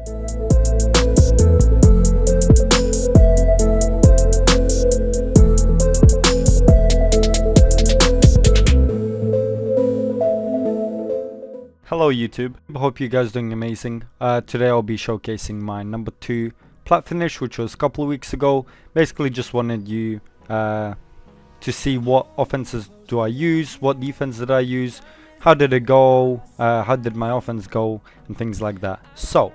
Hello YouTube, hope you guys doing amazing. Today I'll be showcasing my number 2 plat finish, which was a couple of weeks ago. Basically just wanted you to see what offenses do I use, what defense did I use, how did it go, how did my offense go, and things like that. So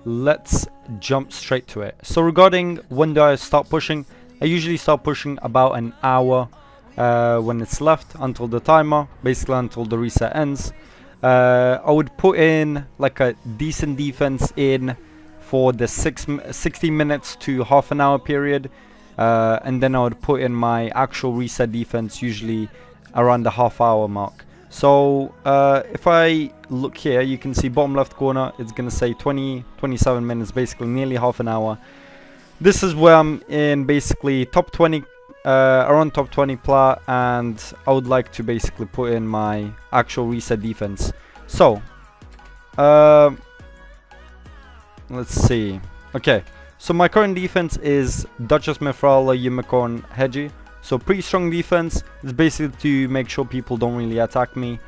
let's jump straight to it. So regarding when do I start pushing, I usually start pushing about an hour when it's left until the timer, basically until the reset ends. I would put in like a decent defense in for the 60 minutes to half an hour period, and then I would put in my actual reset defense usually around the half hour mark. So if I look here, you can see bottom left corner, it's gonna say 27 minutes, basically nearly half an hour. This is where I'm in basically top 20, around top 20 plat, and I would like to basically put in my actual reset defense. So let's see. Okay, so my current defense is Duchess, Mifrala, Unicorn, Hedgie. So pretty strong defense. It's basically to make sure people don't really attack me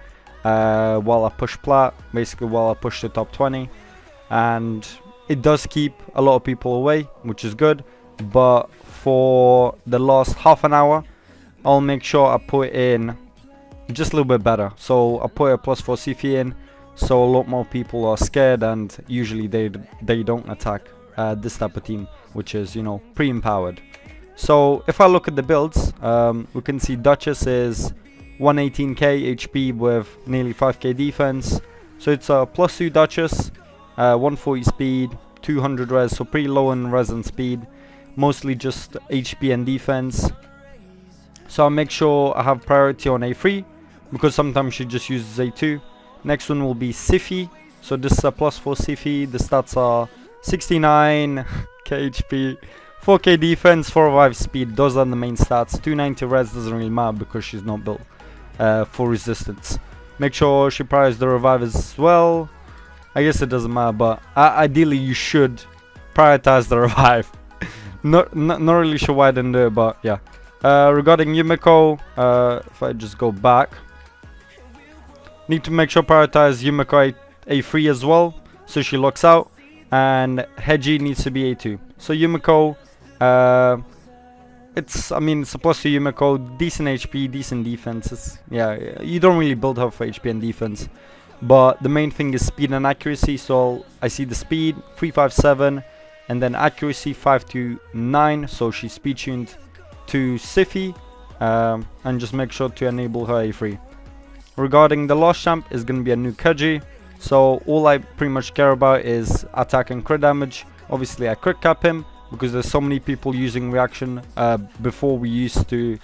while I push plat, basically while I push the top 20, and it does keep a lot of people away, which is good. But for the last half an hour, I'll make sure I put in just a little bit better. So I put a +4 CP in, so a lot more people are scared, and usually they don't attack this type of team, which is, you know, pre-empowered. So if I look at the builds, we can see Duchess is 118k HP with nearly 5k defense. So it's a +2 Duchess, 140 speed, 200 res, so pretty low in res and speed, mostly just HP and defense. So I'll make sure I have priority on A3 because sometimes she just uses A2. Next one will be Siffy. So this is a +4 Siffy. The stats are 69k HP, 4k defense, 405 speed. Those are the main stats. 290 res doesn't really matter because she's not built for resistance. Make sure she prioritizes the revive as well. I guess it doesn't matter, but ideally you should prioritize the revive. not really sure why I didn't do it, but yeah. Regarding Yumiko, if I just go back, need to make sure prioritize Yumiko A3 as well, so she locks out, and Hedgie needs to be A2. So Yumiko, it's a +2 Yumiko, decent HP, decent defenses. Yeah, you don't really build her for HP and defense, but the main thing is speed and accuracy. So I see the speed 357, and then accuracy 529. So she's speed tuned to Siffy, and just make sure to enable her A3. Regarding the last champ is going to be a new Hedgie. So all I pretty much care about is attack and crit damage. Obviously I crit cap him because there's so many people using reaction. Before we used to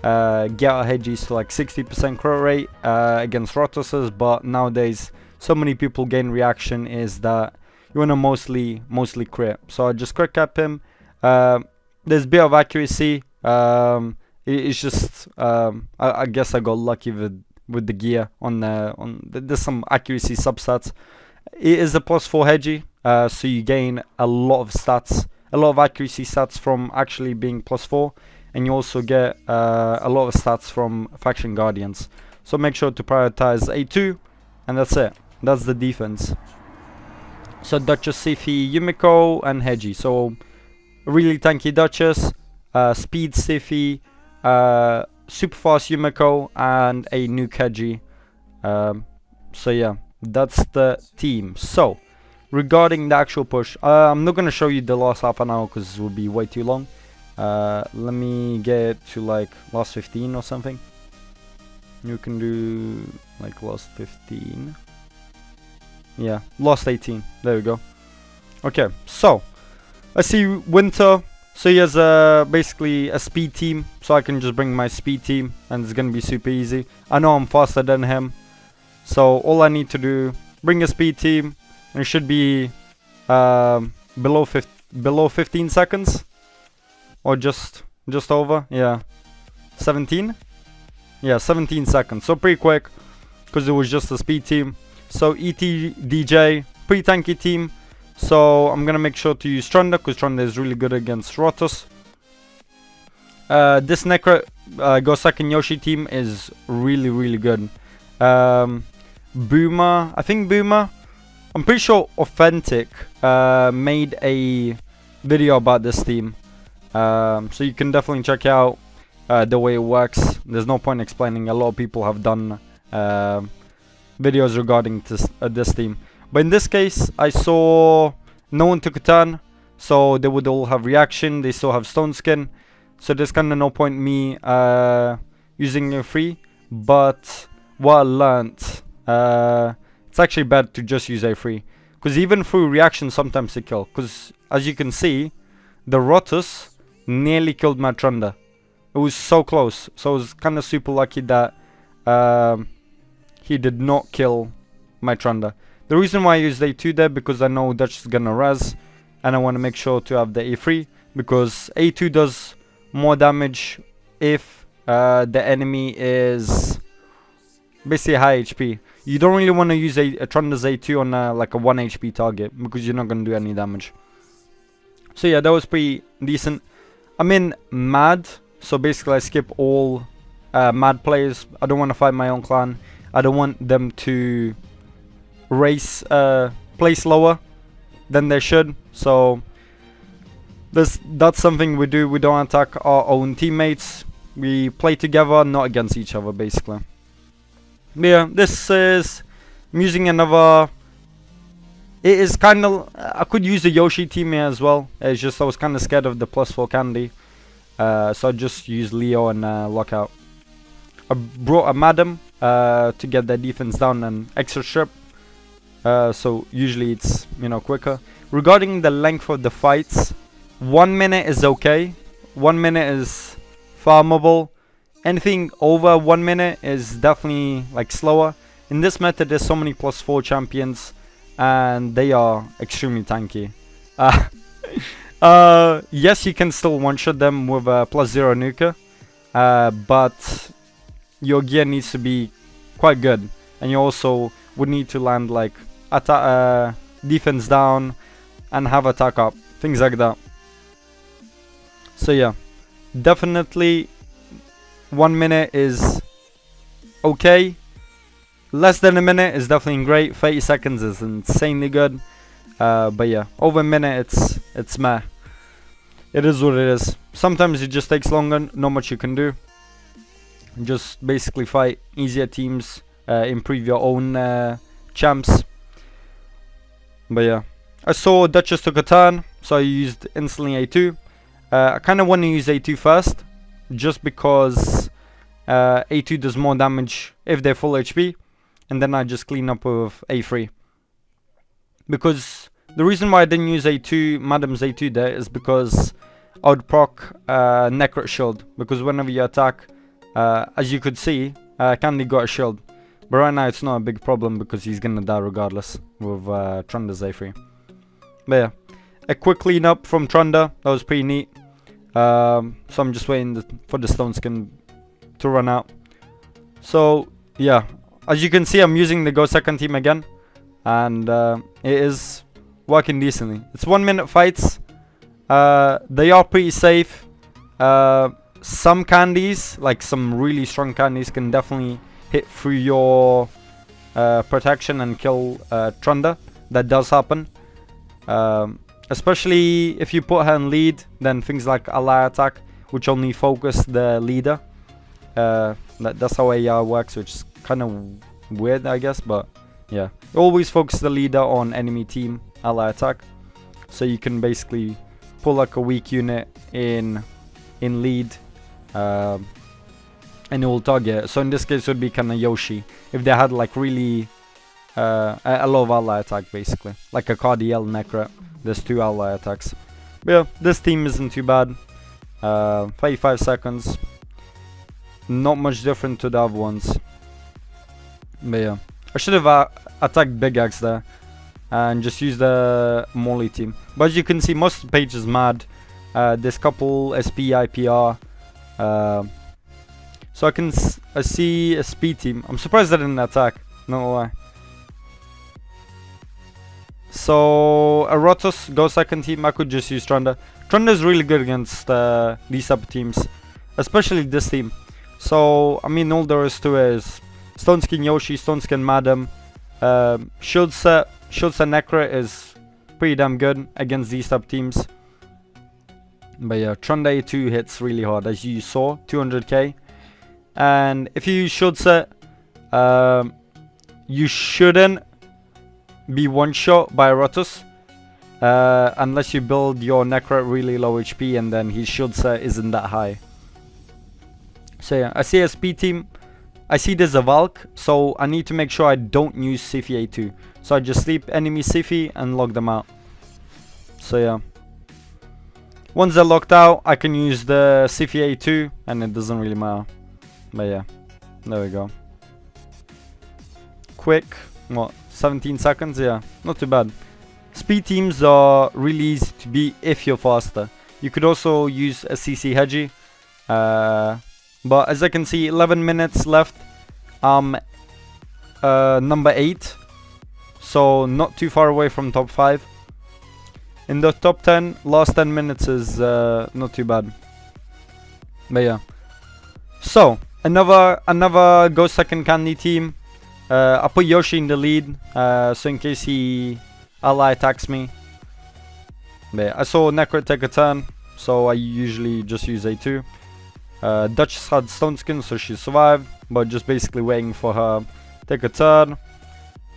get our Hedgies to like 60% crit rate against Rotosses, but nowadays so many people gain reaction is that you want to mostly crit. So I just crit cap him. There's a bit of accuracy. It's just I guess I got lucky with the gear there's some accuracy substats. It is a +4 Hedgie, so you gain a lot of stats, a lot of accuracy stats from actually being +4, and you also get a lot of stats from faction guardians. So make sure to prioritize A2, and that's it. That's the defense. So Duchess, Siffy, Yumiko, and Hedgie. So really tanky Duchess, speed Siffy, super fast Yumiko, and a new Hedgie. So yeah, that's the team. So regarding the actual push, I'm not going to show you the last half an hour because it would be way too long. Let me get to like last 15 or something. You can do like last 15. Yeah, last 18. There we go. Okay, so I see Winter. So he has basically a speed team, so I can just bring my speed team and it's gonna be super easy. I know I'm faster than him, so all I need to do, bring a speed team, and it should be below 15 seconds, or just over. Yeah, 17. Yeah, 17 seconds. So pretty quick, because it was just a speed team. So ET DJ, pretty tanky team. So I'm gonna make sure to use Trunda, because Trunda is really good against Rotos. This Necro Gosakin Yoshi team is really good. Boomer, I think Boomer, I'm pretty sure Authentic made a video about this team. So you can definitely check out the way it works. There's no point explaining. A lot of people have done videos regarding this team. But in this case, I saw no one took a turn, so they would all have reaction. They still have stone skin, so there's kind of no point me using a free. But what I learnt, it's actually better to just use a free, because even through reaction sometimes they kill. Because as you can see, the Rotus nearly killed my Trunda. It was so close, so I was kind of super lucky that he did not kill my Trunda. The reason why I used A2 there, because I know Dutch is gonna res, and I want to make sure to have the A3, because A2 does more damage if the enemy is basically high HP. You don't really want to use a Trunda's A2 on like a 1 HP target, because you're not gonna do any damage. So yeah, that was pretty decent. I'm in Mad, so basically I skip all Mad players. I don't want to fight my own clan. I don't want them to place lower than they should. So that's something we do. We don't attack our own teammates. We play together, not against each other, basically. But yeah, this is, I'm using another. It is kind of, I could use the Yoshi team here as well. It's just I was kind of scared of the +4 candy, so I just used Leo and Lockout. I brought a Madam to get their defense down and extra strip. So usually it's, you know, quicker. Regarding the length of the fights, 1 minute is okay. 1 minute is farmable. Anything over 1 minute is definitely like slower. In this method, there's so many +4 champions, and they are extremely tanky. Yes, you can still one-shot them with a +0 nuker, but your gear needs to be quite good, and you also would need to land like defense down and have attack up, things like that. So yeah, definitely 1 minute is okay. Less than a minute is definitely great. 30 seconds is insanely good. But yeah, over a minute it's meh. It is what it is. Sometimes it just takes longer, not much you can do. Just basically fight easier teams, improve your own champs. But yeah, I saw Duchess took a turn, so I used instantly A2. I kind of want to use A2 first, just because A2 does more damage if they're full HP, and then I just clean up with A3. Because the reason why I didn't use A2, Madam's A2 there, is because I would proc Necro Shield, because whenever you attack, as you could see, Candy got a shield. But right now it's not a big problem, because he's gonna die regardless with Trunda's A3. But yeah, a quick clean up from Trunda, that was pretty neat. So I'm just waiting for the stone skin to run out. So yeah, as you can see, I'm using the Go Second team again, and it is working decently. It's 1 minute fights. They are pretty safe. Some candies, like some really strong candies, can definitely hit through your protection and kill Trunda. That does happen. Especially if you put her in lead, then things like ally attack, which only focus the leader. That's how AR works, which is kind of weird, I guess, but yeah. Always focus the leader on enemy team ally attack, so you can basically pull like a weak unit in lead, and it will target. So in this case it would be kind of Yoshi, if they had like really a lot of ally attack, basically like a Cardiel Necro. There's 2 ally attacks. But yeah, this team isn't too bad. 35 seconds, not much different to the other ones. But yeah, I should have attacked Big Axe there and just used the Molly team. But as you can see, most of the page is mad. There's couple SP IPR. So I see a speed team. I'm surprised I didn't attack. No lie. So Erotos go second team. I could just use Trunda. Trunda is really good against these type of teams, especially this team. So I mean, all there is to it is Stone Skin Yoshi, Stone Skin Madam, Shield Set Necra is pretty damn good against these type of teams. But yeah, Trunda A2 hits really hard, as you saw, 200k. And if you use Shield Set, you shouldn't be one shot by Erotos, unless you build your Necra at really low HP and then his Shield Set isn't that high. So yeah, I see a speed team. I see there's a Valk, so I need to make sure I don't use Siphi A2. So I just sleep enemy Siphi and lock them out. So yeah. Once they're locked out, I can use the Siphi A2 and it doesn't really matter. But yeah, there we go. Quick, what, 17 seconds? Yeah, not too bad. Speed teams are really easy to beat if you're faster. You could also use a CC Hedgie. But as I can see, 11 minutes left. Number 8. So not too far away from top 5. In the top 10, last 10 minutes is not too bad. But yeah. So, another Go Second Candy team. I put Yoshi in the lead, so in case he ally attacks me. But yeah, I saw Necro take a turn, so I usually just use A2. Duchess had Stone Skin, so she survived, but just basically waiting for her take a turn,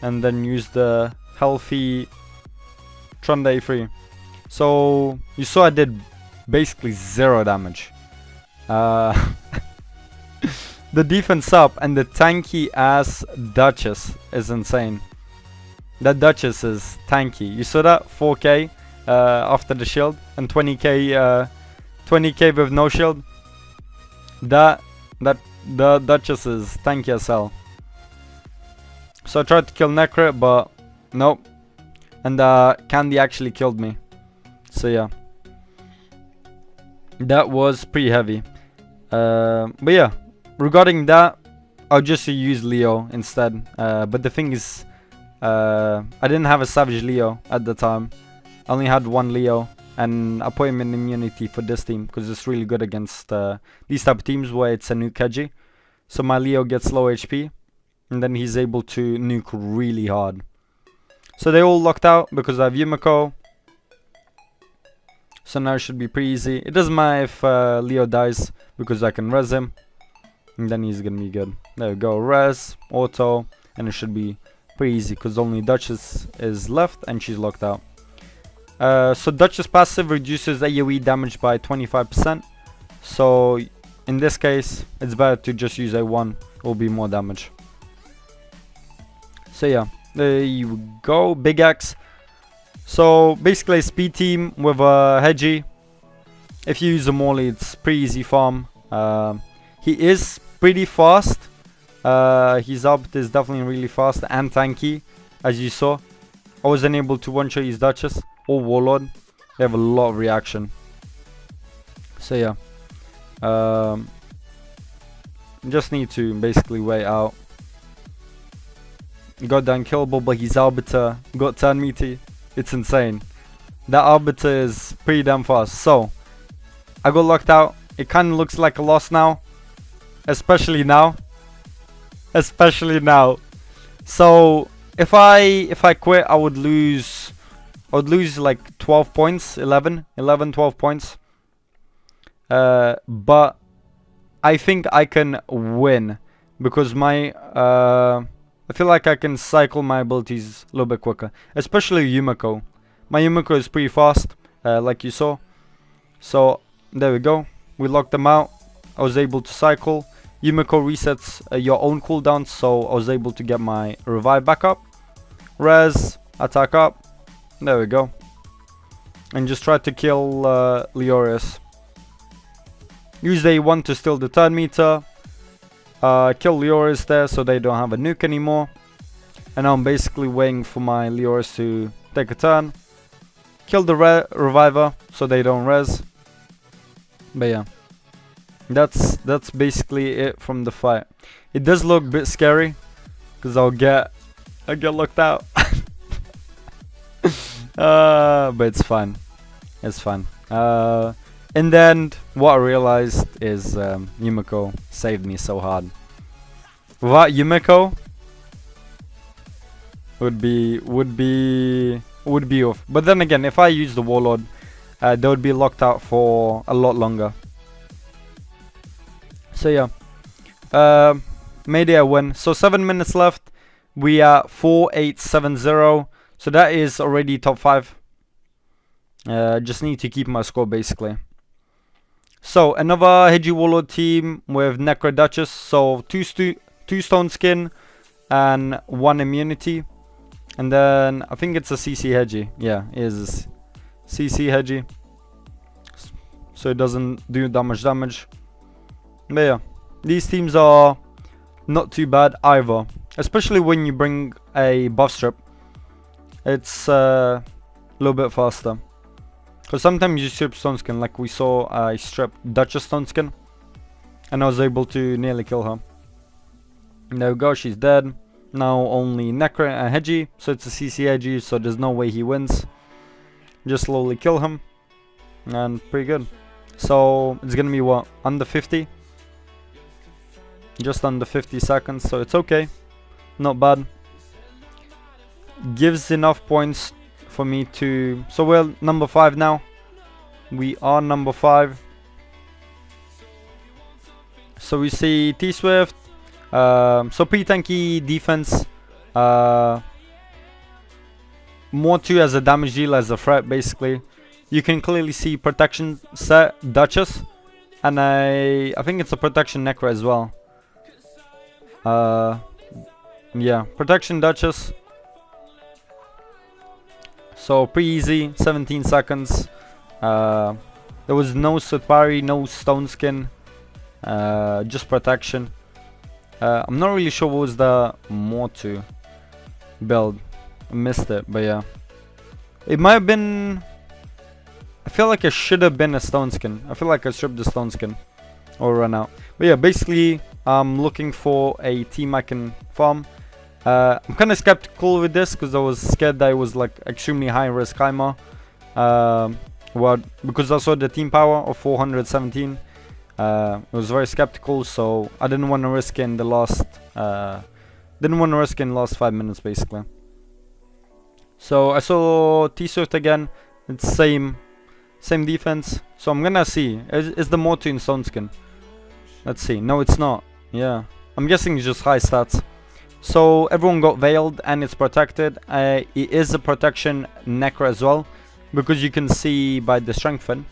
and then use the healthy Trunda A3. So you saw I did basically 0 damage. The defense up and the tanky ass Duchess is insane. That Duchess is tanky. You saw that 4k after the shield and 20k 20k with no shield. The Duchess is tanky as hell. So I tried to kill Necra, but nope. And Candy actually killed me. So yeah, that was pretty heavy. But yeah, regarding that, I'll just use Leo instead. But the thing is, I didn't have a Savage Leo at the time. I only had one Leo, and I put him in immunity for this team because it's really good against these type of teams where it's a nuke Hedgie. So my Leo gets low HP, and then he's able to nuke really hard. So they all locked out because I have Yumiko. So now it should be pretty easy. It doesn't matter if Leo dies because I can res him. And then he's gonna be good. There we go, res, auto, and it should be pretty easy because only Duchess is left and she's locked out. So Duchess passive reduces AoE damage by 25%. So in this case, it's better to just use A1. It will be more damage. So yeah, there you go, Big X. So basically a speed team with a Hedgie. If you use a Morley, it's pretty easy farm. He is pretty fast. His up is definitely really fast and tanky, as you saw. I wasn't able to one-shot his Duchess or Warlord. They have a lot of reaction. So yeah, just need to basically wait out. Got the unkillable, but his Arbiter got 10 meter. It's insane. That Arbiter is pretty damn fast. So I got locked out. It kind of looks like a loss now, especially now. So if I quit, I would lose like 12 points, 12 points. But I think I can win because my I feel like I can cycle my abilities a little bit quicker, especially Yumiko. My Yumiko is pretty fast, like you saw. So there we go. We locked them out. I was able to cycle. Yumiko resets your own cooldown, so I was able to get my revive back up. Res, attack up. There we go. And just try to kill Leorius. Use A1 to steal the turn meter. Kill Leorius there so they don't have a nuke anymore. And now I'm basically waiting for my Leorius to take a turn. Kill the reviver so they don't res. But yeah, that's basically it from the fight. It does look a bit scary because I'll get locked out. But it's fine. It's fine. In the end, what I realized is Yumiko saved me so hard. Without Yumiko, would be off. But then again, if I use the Warlord, they would be locked out for a lot longer. So yeah, Mayday I win. So 7 minutes left. We are 4870. So that is already top 5. Just need to keep my score basically. So another Heiji Warlord team with Necro Duchess. So 2 stone skin and 1 immunity. And then I think it's a CC Heiji. Yeah, it is a CC Heiji. So it doesn't do that much damage. But yeah, these teams are not too bad either. Especially when you bring a buff strip. It's a little bit faster. Because sometimes you strip stone skin, like we saw I stripped Duchess stone skin. And I was able to nearly kill her. There we go, she's dead. Now only Necro and Heiji. So it's a CC Heiji, so there's no way he wins. Just slowly kill him. And pretty good. So it's gonna be what? Under 50? Just under 50 seconds, so it's okay. Not bad. Gives enough points for me to... So we're number 5 now. We are number 5. So we see T-Swift. So pretty tanky defense. More 2 as a damage dealer, as a threat basically. You can clearly see protection set Duchess. And I think it's a protection Necro as well. Yeah, protection Duchess. So pretty easy, 17 seconds. There was no Sutpari, no stone skin, just protection. I'm not really sure what was the more to build. I missed it, but yeah. It might have been... I feel like it should have been a stone skin. I feel like I stripped the stone skin or run out. But yeah, basically I'm looking for a team I can farm. I'm kind of skeptical with this because I was scared that it was like extremely high risk Heimer. Because I saw the team power of 417. I was very skeptical, so I didn't want to risk it in the last 5 minutes basically. So I saw T-Swift again. It's same defense. So I'm gonna see. Is the Mortu in stone skin? Let's see. No, it's not. Yeah, I'm guessing it's just high stats. So everyone got veiled and it's protected. It is a protection Necro as well, because you can see by the strengthen.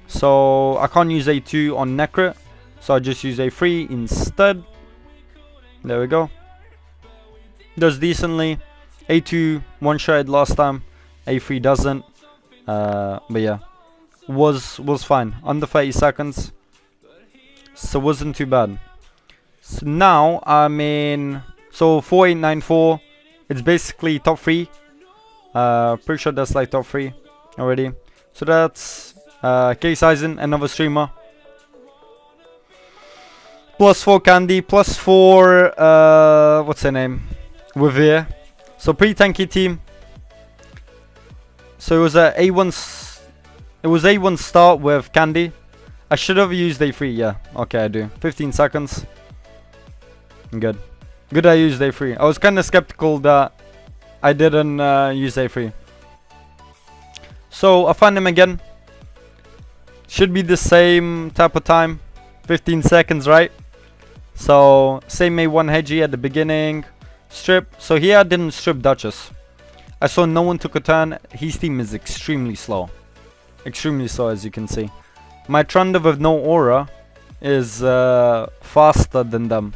So I can't use A2 on Necro, so I just use A3 instead. There we go. Does decently. A2 one-shot last time. A3 doesn't. But yeah, was fine. Under 30 seconds. So wasn't too bad. So now I'm in 4894. It's basically top 3. Pretty sure that's like top 3 already. So that's Case Eisen, another streamer. +4 Candy, +4 what's her name? Revere. So pretty tanky team. So it was a A1 start with Candy. I should have used A3, yeah. Okay, I do. 15 seconds. Good. Good I used A3. I was kind of skeptical that I didn't use A3. So I find him again. Should be the same type of time. 15 seconds, right? So same A1 Heiji at the beginning. Strip. So here I didn't strip Duchess. I saw no one took a turn. His team is extremely slow. Extremely slow, as you can see. My Trunda with no aura is faster than them.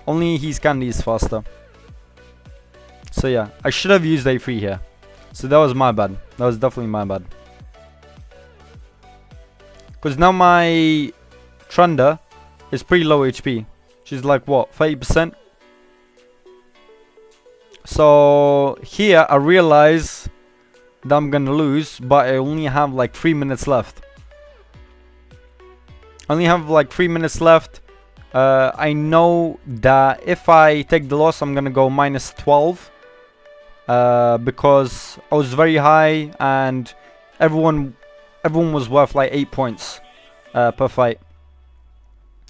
Only his Candy is faster. So yeah, I should have used A3 here. So that was my bad. That was definitely my bad. Because now my Trunda is pretty low HP. She's like what, 30%? So here I realize that I'm gonna lose, but I only have like 3 minutes left. I only have like 3 minutes left. I know that if I take the loss, I'm gonna go -12. because I was very high and everyone was worth like 8 points per fight.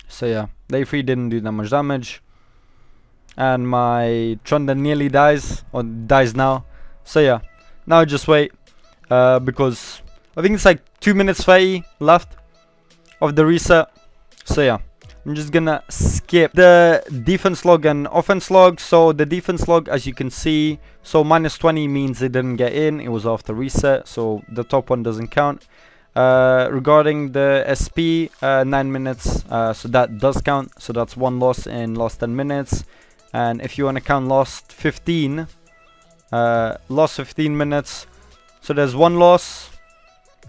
So yeah, day 3 didn't do that much damage, and my Trunda nearly dies, or dies now. So yeah, now I just wait, because I think it's like 2 minutes 30 left of the reset. So yeah, I'm just gonna skip the defense log and offense log. So the defense log, as you can see, so -20 means it didn't get in, it was after reset, so the top one doesn't count. Regarding the SP, 9 minutes, so that does count, so that's 1 loss in last 10 minutes. And if you want to count last 15 minutes, so there's 1 loss,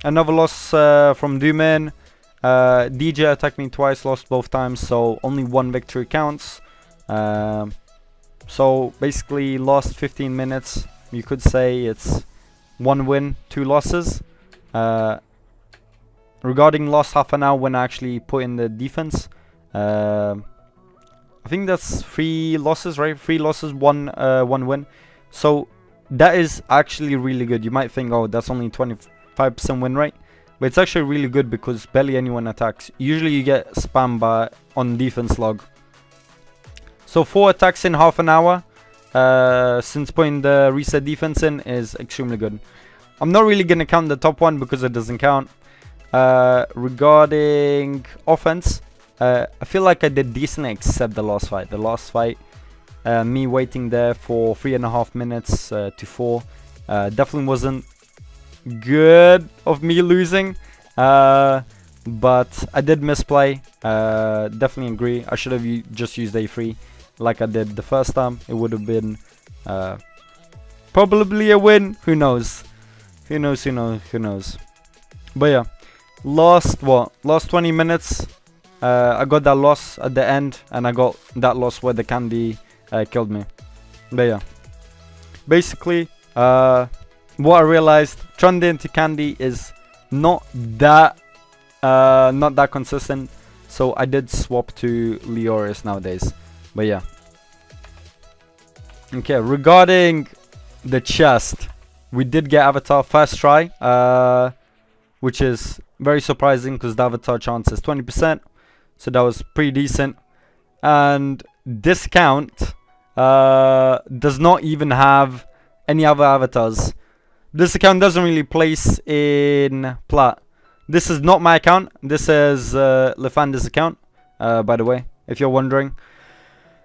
another loss from Doomin. DJ attacked me twice, lost both times, so only 1 victory counts. So basically last 15 minutes, you could say it's 1 win, 2 losses. Regarding last half an hour when I actually put in the defense, I think that's 3 losses, right? 3 losses, 1 win. So that is actually really good. You might think, oh, that's only 25% win rate, but it's actually really good because barely anyone attacks. Usually you get spammed on defense log. So 4 attacks in half an hour since putting the reset defense in is extremely good. I'm not really going to count the top one because it doesn't count. Regarding offense, I feel like I did decent except the last fight. The last fight, me waiting there for 3.5 minutes to 4, definitely wasn't good of me losing, but I did misplay. Definitely agree. I should have just used A3 like I did the first time. It would have been probably a win. Who knows? Who knows? Who knows? Who knows? But yeah, last 20 minutes, I got that loss at the end, and I got that loss where the candy killed me. But yeah, basically, what I realized, Trunda into candy is not that consistent, so I did swap to Leorius nowadays. But yeah, okay. Regarding the chest, we did get Avatar first try, which is very surprising because the Avatar chance is 20%, so that was pretty decent. And this count does not even have any other avatars. This account doesn't really place in Plat. This is not my account. This is Lefander's account, by the way, if you're wondering.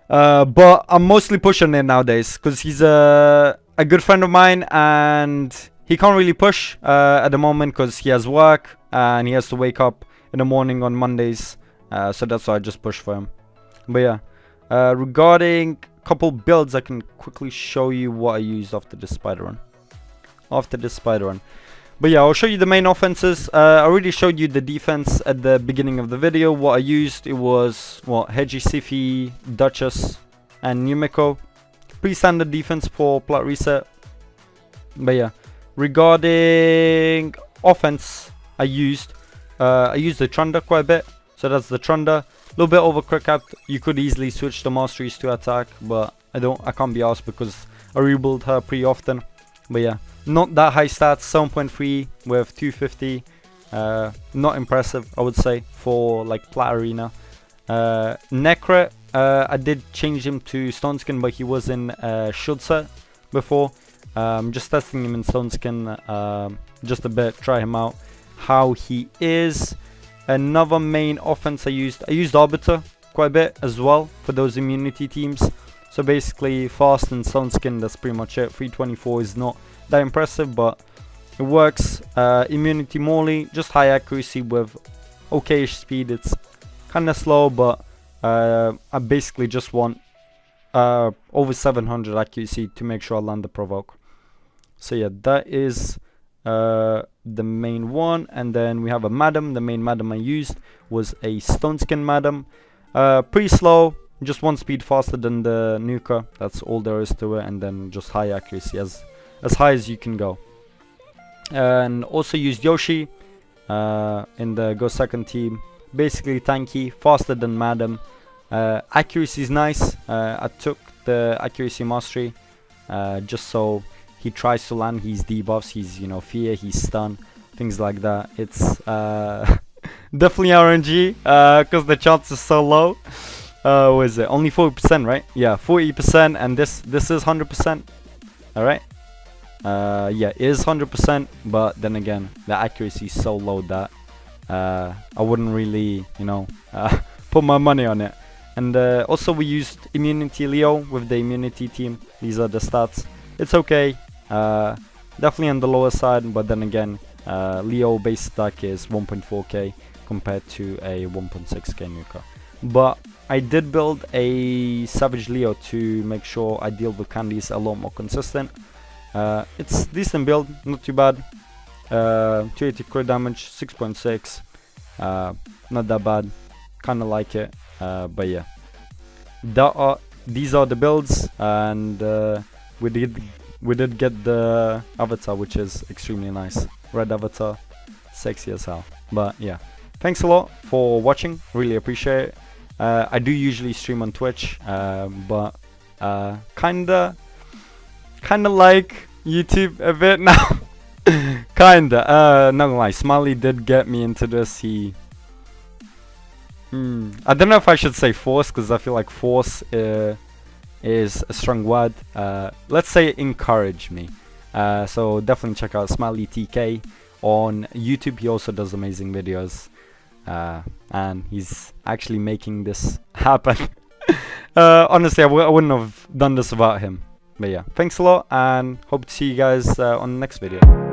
But I'm mostly pushing it nowadays because he's a good friend of mine, and he can't really push at the moment because he has work and he has to wake up in the morning on Mondays. So that's why I just push for him. But yeah, regarding a couple builds, I can quickly show you what I used after this spider run. But yeah, I'll show you the main offenses. I already showed you the defense at the beginning of the video. What I used, it was Heji, Sifi, Duchess, and Numiko. Pretty standard defense for Plat reset. But yeah, regarding offense, I used the Trunda quite a bit. So that's the Trunda. A little bit overcracked. You could easily switch the masteries to attack, but I can't be asked because I rebuild her pretty often. But yeah, not that high stats, 7.3 with 250. Not impressive, I would say, for like Plat Arena. Necret, I did change him to Stone Skin, but he was in Shield set before. Just testing him in Stone Skin just a bit, try him out, how he is. Another main offense I used Arbiter quite a bit as well for those immunity teams. So basically fast and Stone Skin, that's pretty much it. 324 is not that impressive, but it works. Immunity Morley, just high accuracy with okay-ish speed. It's kind of slow, but I basically just want over 700 accuracy to make sure I land the provoke. So yeah, that is the main one. And then we have a Madam. The main Madam I used was a Stone Skin Madam. Pretty slow, just 1 speed faster than the Nuka. That's all there is to it. And then just high accuracy, as high as you can go. And also used Yoshi in the Go Second team. Basically tanky, faster than Madam. Accuracy is nice. I took the accuracy mastery just so he tries to land his debuffs, his, you know, fear, his stun, things like that. It's definitely RNG, because the chance is so low. What is it? Only 40%, right? Yeah, 40%, and this is 100%. All right. Yeah, it is 100%, but then again, the accuracy is so low that I wouldn't really, you know, put my money on it. And also we used immunity Leo with the immunity team. These are the stats. It's okay, definitely on the lower side, but then again, Leo base stack is 1.4k compared to a 1.6k nuker. But I did build a Savage Leo to make sure I deal with candies a lot more consistent. It's decent build, not too bad. 280 crit damage, 6.6, not that bad, kinda like it. But yeah, these are the builds, and we did get the avatar, which is extremely nice. Red avatar, sexy as hell. But yeah, thanks a lot for watching, really appreciate it. I do usually stream on Twitch, but kinda like YouTube a bit now. Kinda, not gonna lie, Smiley did get me into this. I don't know if I should say force, because I feel like force is a strong word. Let's say encourage me. So definitely check out SmileyTK on YouTube. He also does amazing videos, and he's actually making this happen. Honestly, I wouldn't have done this without him. But yeah, thanks a lot, and hope to see you guys on the next video.